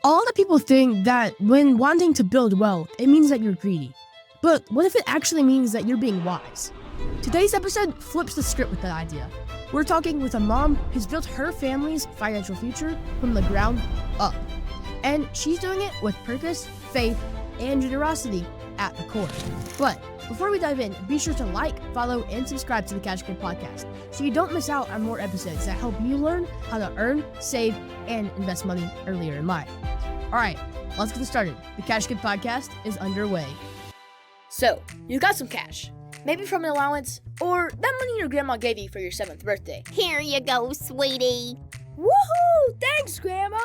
A lot of people think that when wanting to build wealth, it means that you're greedy. But what if it actually means that you're being wise? Today's episode flips the script with that idea. We're talking with a mom who's built her family's financial future from the ground up. And she's doing it with purpose, faith, and generosity at the core. But before we dive in, be sure to like, follow, and subscribe to the Cash Kid Podcast so you don't miss out on more episodes that help you learn how to earn, save, and invest money earlier in life. All right, let's get started. The Cash Kid Podcast is underway. So, you got some cash, maybe from an allowance, or that money your grandma gave you for your 7th birthday. Here you go, sweetie. Woohoo! Thanks, Grandma!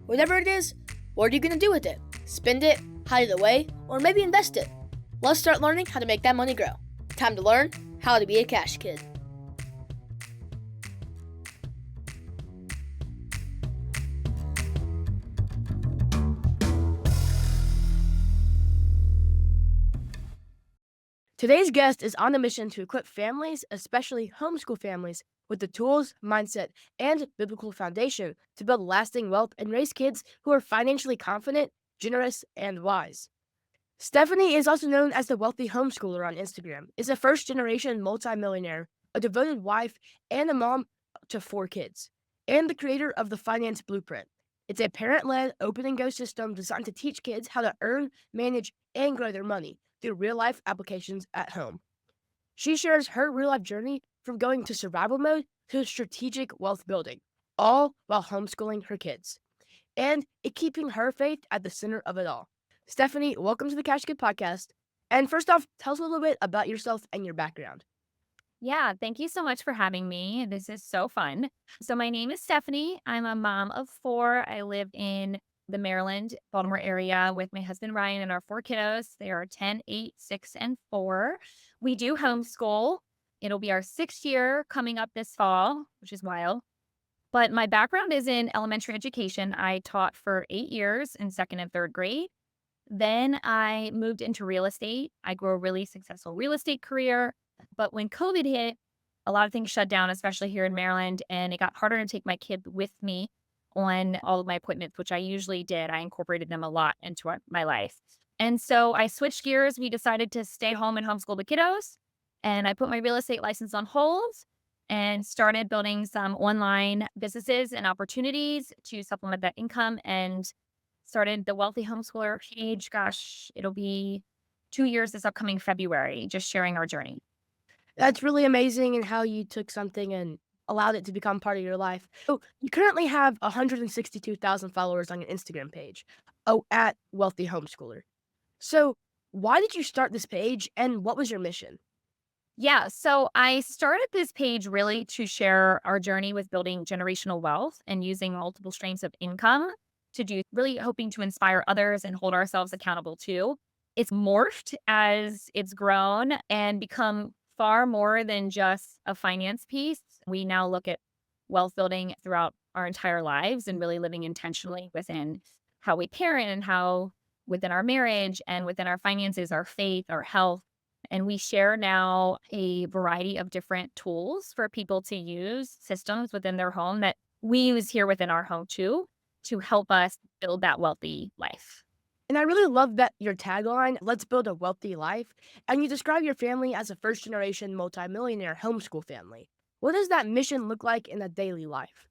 Whatever it is, what are you gonna do with it? Spend it, hide it away, or maybe invest it? Let's start learning how to make that money grow. Time to learn how to be a cash kid. Today's guest is on a mission to equip families, especially homeschool families, with the tools, mindset, and biblical foundation to build lasting wealth and raise kids who are financially confident, generous, and wise. Stephanie is also known as the Wealthy Homeschooler on Instagram, is a first-generation multimillionaire, a devoted wife, and a mom to 4 kids, and the creator of the Finance Blueprint. It's a parent-led, open-and-go system designed to teach kids how to earn, manage, and grow their money through real-life applications at home. She shares her real-life journey from going to survival mode to strategic wealth building, all while homeschooling her kids, and keeping her faith at the center of it all. Stephanie, welcome to the Cash Kid Podcast. And first off, tell us a little bit about yourself and your background. Yeah, thank you so much for having me. This is so fun. So my name is Stephanie. I'm a mom of 4. I live in the Maryland, Baltimore area with my husband Ryan and our 4 kiddos. They are 10, 8, 6, and 4. We do homeschool. It'll be our 6th year coming up this fall, which is wild. But my background is in elementary education. I taught for 8 years in 2nd and 3rd grade. Then I moved into real estate. I grew a really successful real estate career. But when COVID hit, a lot of things shut down, especially here in Maryland, and it got harder to take my kid with me on all of my appointments, which I usually did. I incorporated them a lot into my life. And so I switched gears. We decided to stay home and homeschool the kiddos. And I put my real estate license on hold and started building some online businesses and opportunities to supplement that income and started the Wealthy Homeschooler page. Gosh, it'll be 2 years this upcoming February, just sharing our journey. That's really amazing and how you took something and allowed it to become part of your life. So you currently have 162,000 followers on your Instagram page, at Wealthy Homeschooler. So why did you start this page and what was your mission? Yeah, so I started this page really to share our journey with building generational wealth and using multiple streams of income to do, really hoping to inspire others and hold ourselves accountable too. It's morphed as it's grown and become far more than just a finance piece. We now look at wealth building throughout our entire lives and really living intentionally within how we parent and how within our marriage and within our finances, our faith, our health. And we share now a variety of different tools for people to use, systems within their home that we use here within our home too, to help us build that wealthy life. And I really love that your tagline, let's build a wealthy life. And you describe your family as a first generation multimillionaire homeschool family. What does that mission look like in a daily life?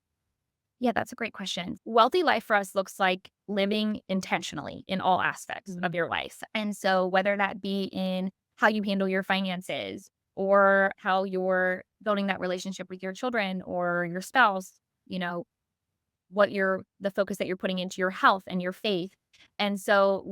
Yeah, that's a great question. Wealthy life for us looks like living intentionally in all aspects of your life. And so whether that be in how you handle your finances or how you're building that relationship with your children or your spouse, the focus that you're putting into your health and your faith. And so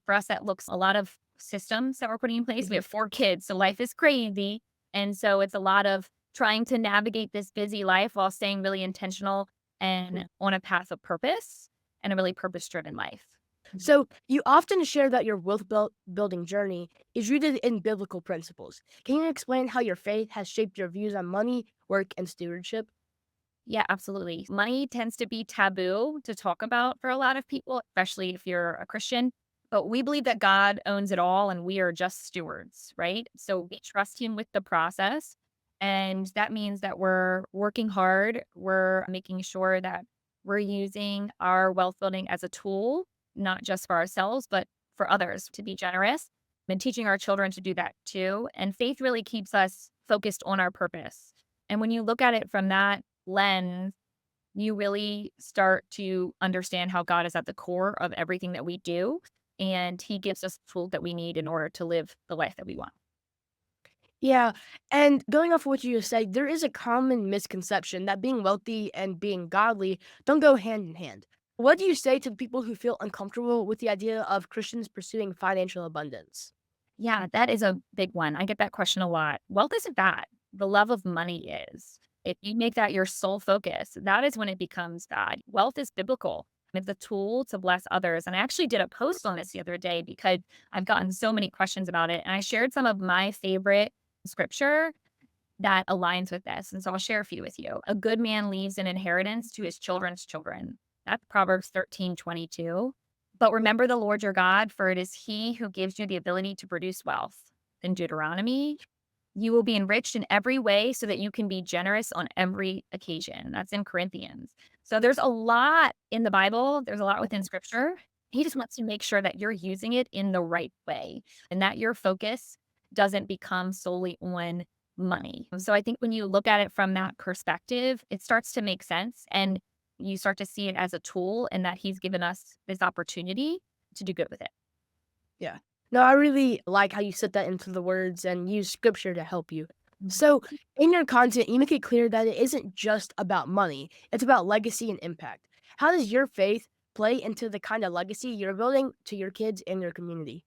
for us, that looks a lot of systems that we're putting in place. We have 4 kids, so life is crazy. And so it's a lot of trying to navigate this busy life while staying really intentional and on a path of purpose and a really purpose-driven life. So you often share that your wealth building journey is rooted in biblical principles. Can you explain how your faith has shaped your views on money, work, and stewardship? Yeah, absolutely. Money tends to be taboo to talk about for a lot of people, especially if you're a Christian. But we believe that God owns it all and we are just stewards, right? So we trust him with the process. And that means that we're working hard. We're making sure that we're using our wealth building as a tool, not just for ourselves, but for others to be generous and teaching our children to do that too. And faith really keeps us focused on our purpose. And when you look at it from that lens, you really start to understand how God is at the core of everything that we do. And he gives us the tools that we need in order to live the life that we want. Yeah, and going off of what you just said, there is a common misconception that being wealthy and being godly don't go hand in hand. What do you say to the people who feel uncomfortable with the idea of Christians pursuing financial abundance? Yeah, that is a big one. I get that question a lot. Wealth isn't bad. The love of money is. If you make that your sole focus, that is when it becomes bad. Wealth is biblical. It's a tool to bless others. And I actually did a post on this the other day because I've gotten so many questions about it. And I shared some of my favorite scripture that aligns with this. And so I'll share a few with you. A good man leaves an inheritance to his children's children. That's Proverbs 13:22. But remember the Lord your God, for it is he who gives you the ability to produce wealth. In Deuteronomy, you will be enriched in every way so that you can be generous on every occasion. That's in Corinthians. So there's a lot in the Bible, there's a lot within scripture. He just wants to make sure that you're using it in the right way and that your focus doesn't become solely on money. So I think when you look at it from that perspective, it starts to make sense and you start to see it as a tool and that he's given us this opportunity to do good with it. Yeah. No, I really like how you set that into the words and use scripture to help you. Mhm. So, in your content, you make it clear that it isn't just about money, it's about legacy and impact. How does your faith play into the kind of legacy you're building to your kids and your community?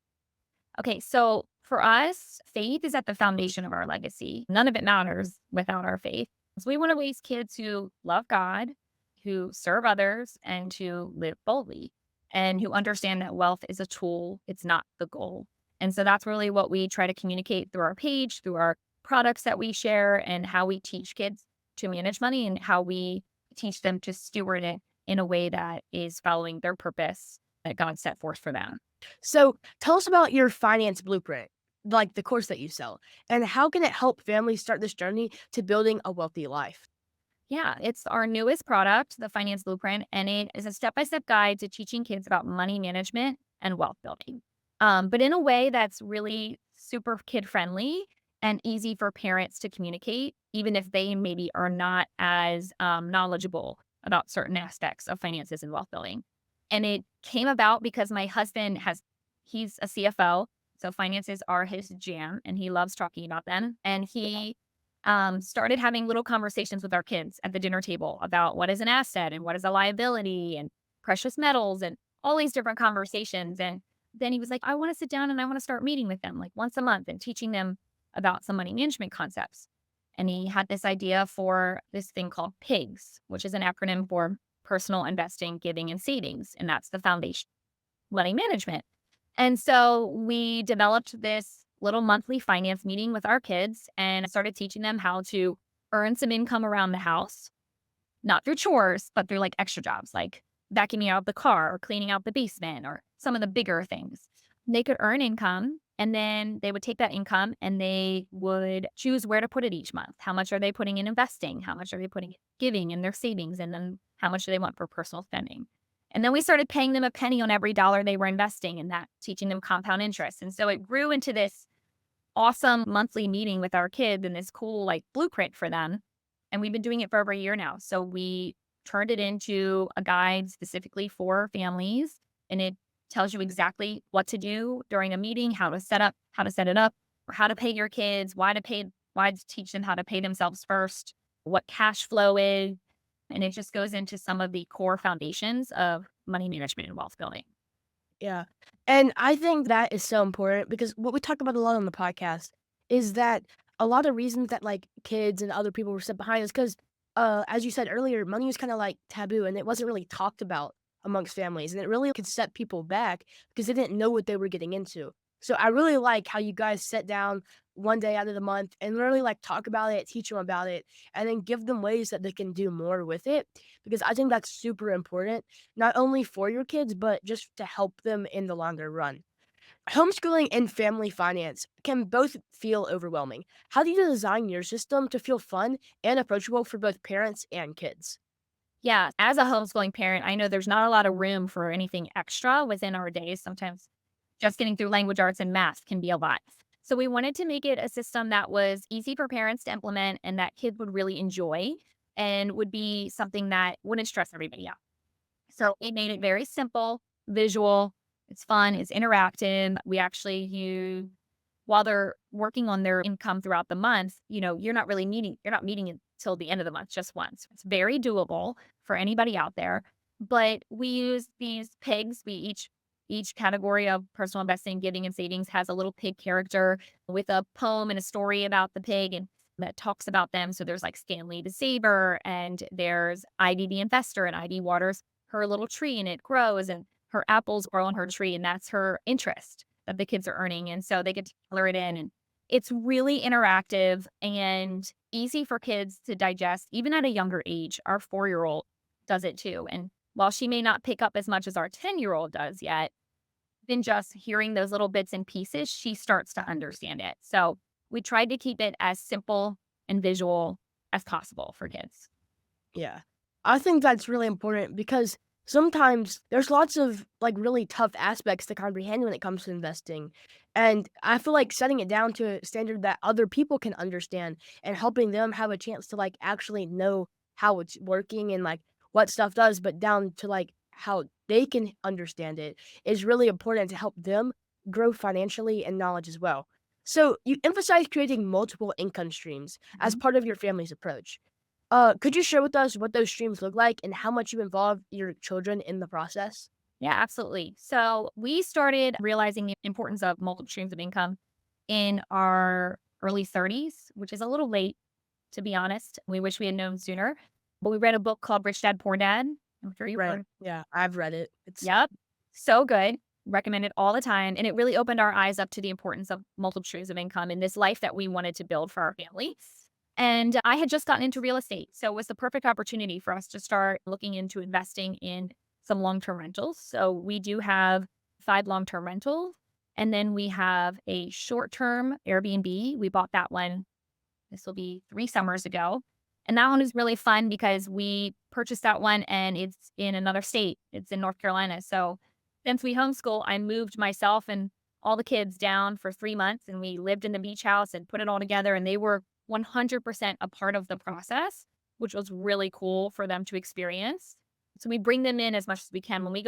Okay, so for us, faith is at the foundation of our legacy. None of it matters without our faith. So we want to raise kids who love God, who serve others, and who live boldly, and who understand that wealth is a tool, it's not the goal. And so that's really what we try to communicate through our page, through our products that we share, and how we teach kids to manage money and how we teach them to steward it in a way that is following their purpose that God set forth for them. So, tell us about your finance blueprint, like the course that you sell, and how can it help families start this journey to building a wealthy life? Yeah, it's our newest product, the Finance Blueprint, and it is a step-by-step guide to teaching kids about money management and wealth building. But in a way that's really super kid friendly and easy for parents to communicate, even if they maybe are not as knowledgeable about certain aspects of finances and wealth building. And it came about because my husband he's a CFO, so finances are his jam, and he loves talking about them. And he started having little conversations with our kids at the dinner table about what is an asset and what is a liability and precious metals and all these different conversations. And then he was like, I want to sit down and I want to start meeting with them like once a month and teaching them about some money management concepts. And he had this idea for this thing called PIGS, which is an acronym for personal investing, giving, and savings. And that's the foundation, money management. And so we developed this little monthly finance meeting with our kids and started teaching them how to earn some income around the house, not through chores, but through like extra jobs, like vacuuming out the car or cleaning out the basement or some of the bigger things. They could earn income and then they would take that income and they would choose where to put it each month. How much are they putting in investing? How much are they putting in giving in their savings? And then how much do they want for personal spending? And then we started paying them a penny on every dollar they were investing and that teaching them compound interest. And so it grew into this awesome monthly meeting with our kids and this cool like blueprint for them. And we've been doing it for over a year now. So we turned it into a guide specifically for families and it tells you exactly what to do during a meeting, how to set it up, or how to pay your kids, why to teach them how to pay themselves first, what cash flow is. And it just goes into some of the core foundations of money management and wealth building. Yeah. And I think that is so important because what we talk about a lot on the podcast is that a lot of reasons that like kids and other people were set behind is because as you said earlier, money was kind of like taboo and it wasn't really talked about amongst families. And it really could set people back because they didn't know what they were getting into. So I really like how you guys sit down one day out of the month and really like talk about it, teach them about it, and then give them ways that they can do more with it because I think that's super important not only for your kids, but just to help them in the longer run. Homeschooling and family finance can both feel overwhelming. How do you design your system to feel fun and approachable for both parents and kids? Yeah, as a homeschooling parent, I know there's not a lot of room for anything extra within our days. Sometimes just getting through language arts and math can be a lot. So we wanted to make it a system that was easy for parents to implement and that kids would really enjoy and would be something that wouldn't stress everybody out. So we made it very simple, visual, it's fun, it's interactive. We actually use while they're working on their income throughout the month, you're not meeting until the end of the month just once. It's very doable for anybody out there. But we use these pigs. Each category of personal investing, giving, and savings has a little pig character with a poem and a story about the pig and that talks about them. So there's like Stanley the saver, and there's Ivy the investor, and Ivy waters her little tree and it grows, and her apples grow on her tree, and that's her interest that the kids are earning. And so they get to color it in. And it's really interactive and easy for kids to digest, even at a younger age. Our 4-year-old does it too. And while she may not pick up as much as our 10-year-old does yet, then just hearing those little bits and pieces, she starts to understand it. So we tried to keep it as simple and visual as possible for kids. Yeah. I think that's really important because sometimes there's lots of like really tough aspects to comprehend when it comes to investing. And I feel like setting it down to a standard that other people can understand and helping them have a chance to like actually know how it's working and like what stuff does, but down to like how they can understand it is really important to help them grow financially and knowledge as well. So you emphasize creating multiple income streams as Mhm. part of your family's approach. Could you share with us what those streams look like and how much you involve your children in the process? Yeah, absolutely. So we started realizing the importance of multiple streams of income in our early 30s, which is a little late, to be honest. We wish we had known sooner. But we read a book called Rich Dad Poor Dad. I'm sure you've Right. heard. Yeah, I've read it. It's Yep. So good. Recommend it all the time. And it really opened our eyes up to the importance of multiple streams of income in this life that we wanted to build for our family. And I had just gotten into real estate. So it was the perfect opportunity for us to start looking into investing in some long term rentals. So we do have 5 long term rentals. And then we have a short term Airbnb. We bought that one. This will be 3 summers ago. And that one is really fun because we purchased that one and it's in another state. It's in North Carolina. So since we homeschool, I moved myself and all the kids down for 3 months and we lived in the beach house and put it all together. And they were 100% a part of the process, which was really cool for them to experience. So we bring them in as much as we can. When we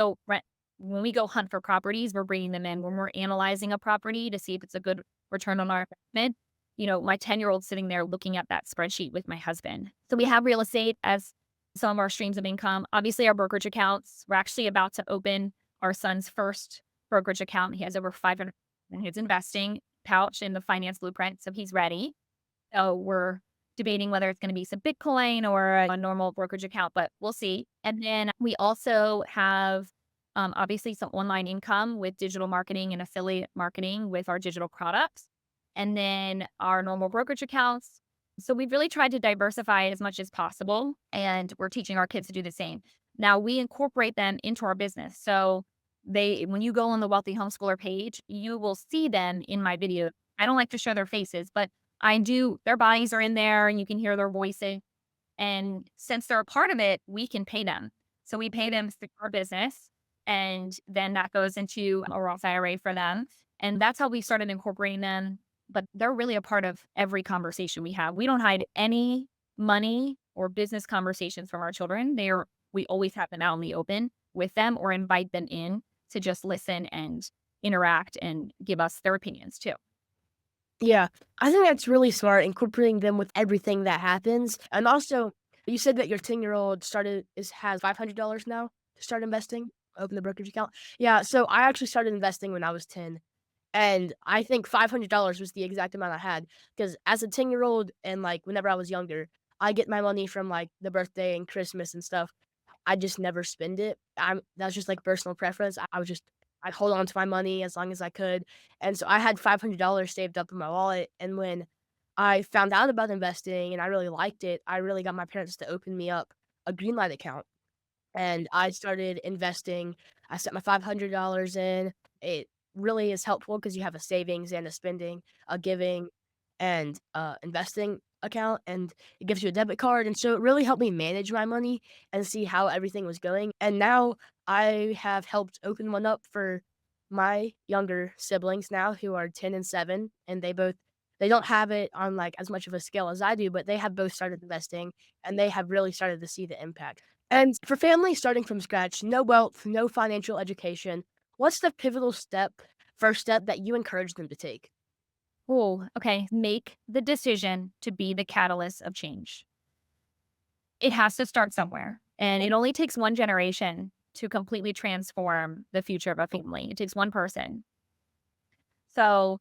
go hunt for properties, we're bringing them in. When we're analyzing a property to see if it's a good return on our investment, my 10-year-old sitting there looking at that spreadsheet with my husband. So we have real estate as some of our streams of income. Obviously, our brokerage accounts. We're actually about to open our son's first brokerage account. He has over 500 in his investing pouch in the finance blueprint, so he's ready. So we're debating whether it's going to be some Bitcoin or a normal brokerage account, but we'll see. And then we also have obviously some online income with digital marketing and affiliate marketing with our digital products, and then our normal brokerage accounts. So we've really tried to diversify it as much as possible, and we're teaching our kids to do the same. Now we incorporate them into our business. So when you go on the Wealthy Homeschooler page, you will see them in my video. I don't like to show their faces, but I do. Their bodies are in there and you can hear their voices. And since they're a part of it, we can pay them. So we pay them through our business. And then that goes into a Roth IRA for them. And that's how we started incorporating them. But they're really a part of every conversation we have. We don't hide any money or business conversations from our children. We always have them out in the open with them or invite them in to just listen and interact and give us their opinions too. Yeah, I think that's really smart, incorporating them with everything that happens. And also, you said that your 10-year-old has $500 now to start investing, open the brokerage account. Yeah, so I actually started investing when I was 10. And I think $500 was the exact amount I had because as a 10-year-old and, like, whenever I was younger, I get my money from, like, the birthday and Christmas and stuff. I just never spend it. That's just, like, personal preference. I'd hold on to my money as long as I could, and so I had $500 saved up in my wallet, and when I found out about investing and I really liked it, I really got my parents to open me up a Greenlight account. And I started investing. I set my $500 in. It really is helpful because you have a savings and a spending, a giving, and, investing. account and it gives you a debit card. And so it really helped me manage my money and see how everything was going. And now I have helped open one up for my younger siblings now who are 10 and 7, and they don't have it on like as much of a scale as I do, but they have both started investing and they have really started to see the impact. And for families starting from scratch, no wealth, no financial education, what's the pivotal first step that you encourage them to take? Oh, okay. Make the decision to be the catalyst of change. It has to start somewhere. And it only takes one generation to completely transform the future of a family. It takes one person. So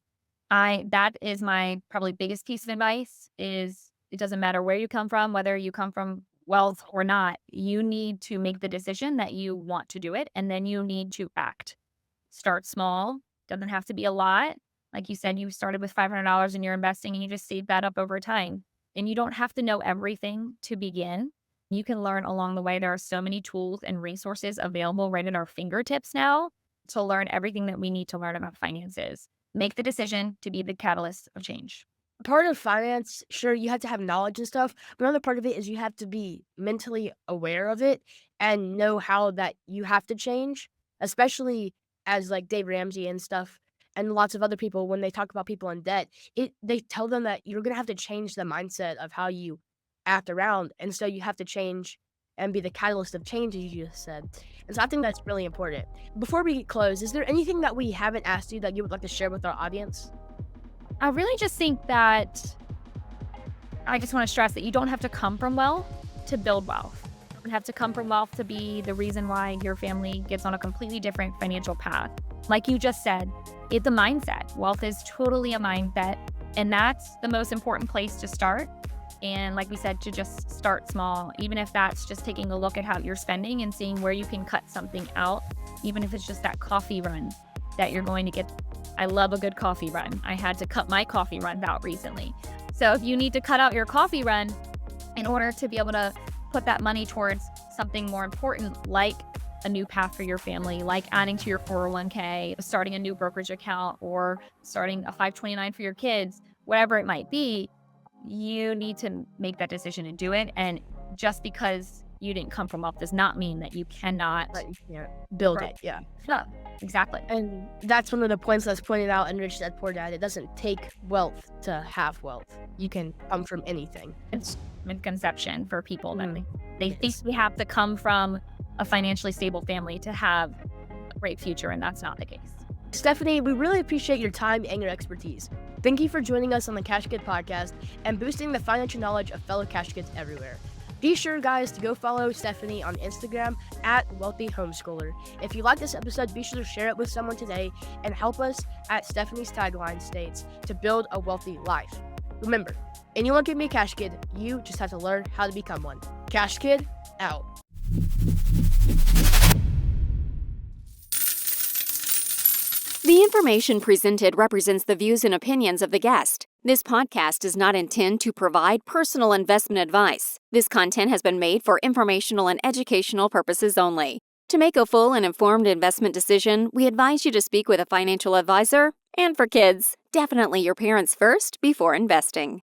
that is my probably biggest piece of advice is it doesn't matter where you come from, whether you come from wealth or not, you need to make the decision that you want to do it. And then you need to act. Start small. Doesn't have to be a lot. Like you said, you started with $500 and you're investing and you just save that up over time. And you don't have to know everything to begin. You can learn along the way. There are so many tools and resources available right at our fingertips now to learn everything that we need to learn about finances. Make the decision to be the catalyst of change. Part of finance, sure, you have to have knowledge and stuff, but another part of it is you have to be mentally aware of it and know how that you have to change, especially as like Dave Ramsey and stuff and lots of other people when they talk about people in debt, they tell them that you're gonna have to change the mindset of how you act around. And so you have to change and be the catalyst of change, as you just said. And so I think that's really important. Before we close, is there anything that we haven't asked you that you would like to share with our audience? I really just think that I just want to stress that you don't have to come from wealth to build wealth. You don't have to come from wealth to be the reason why your family gets on a completely different financial path. Like you just said, it's a mindset. Wealth is totally a mindset. And that's the most important place to start. And like we said, to just start small, even if that's just taking a look at how you're spending and seeing where you can cut something out, even if it's just that coffee run that you're going to get. I love a good coffee run. I had to cut my coffee run out recently. So if you need to cut out your coffee run in order to be able to put that money towards something more important, like a new path for your family, like adding to your 401k, starting a new brokerage account, or starting a 529 for your kids, whatever it might be, you need to make that decision and do it. And just because you didn't come from wealth does not mean that you cannot Build Right. it, yeah. Yeah, exactly. And that's one of the points that's pointed out in Rich Dad Poor Dad. It doesn't take wealth to have wealth. You can come from anything. It's misconception for people that they It think is. we have to come from a financially stable family to have a great future, and that's not the case. Stephanie, we really appreciate your time and your expertise. Thank you for joining us on the Cash Kid podcast and boosting the financial knowledge of fellow Cash Kids everywhere. Be sure, guys, to go follow Stephanie on Instagram at Wealthy Homeschooler. If you like this episode, be sure to share it with someone today and help us, at Stephanie's tagline states, to build a wealthy life. Remember, anyone can be a Cash Kid. You just have to learn how to become one. Cash Kid, out. The information presented represents the views and opinions of the guest. This podcast does not intend to provide personal investment advice. This content has been made for informational and educational purposes only. To make a full and informed investment decision, we advise you to speak with a financial advisor. And for kids, definitely your parents first before investing.